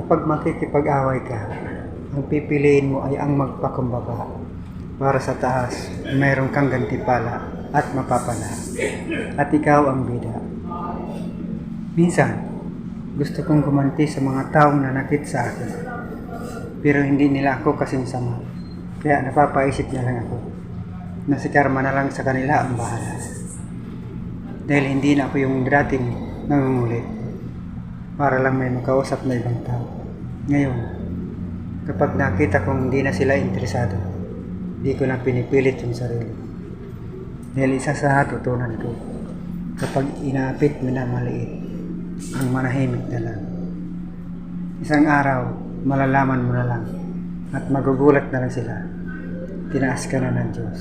Kapag makikipag-away ka, ang pipiliin mo ay ang magpakumbaba para sa taas, mayroon kang gantimpala at mapapala. At ikaw ang bida. Minsan, gusto kong gumanti sa mga taong nanakit sa akin. Pero hindi nila ako kasing sama. Kaya napapaisip na lang ako na si karma na lang sa kanila ang bahala. Dahil hindi na ako yung dating nangungulit para lang may makausap na ibang tao. Ngayon, kapag nakita kong hindi na sila interesado, di ko na pinipilit yung sarili. Dahil isa sa natutunan ko, kapag inapit mo na maliit, ang manahimik na lang. Isang araw, malalaman mo na lang at magugulat na lang sila. Tinaas ka na ng Diyos.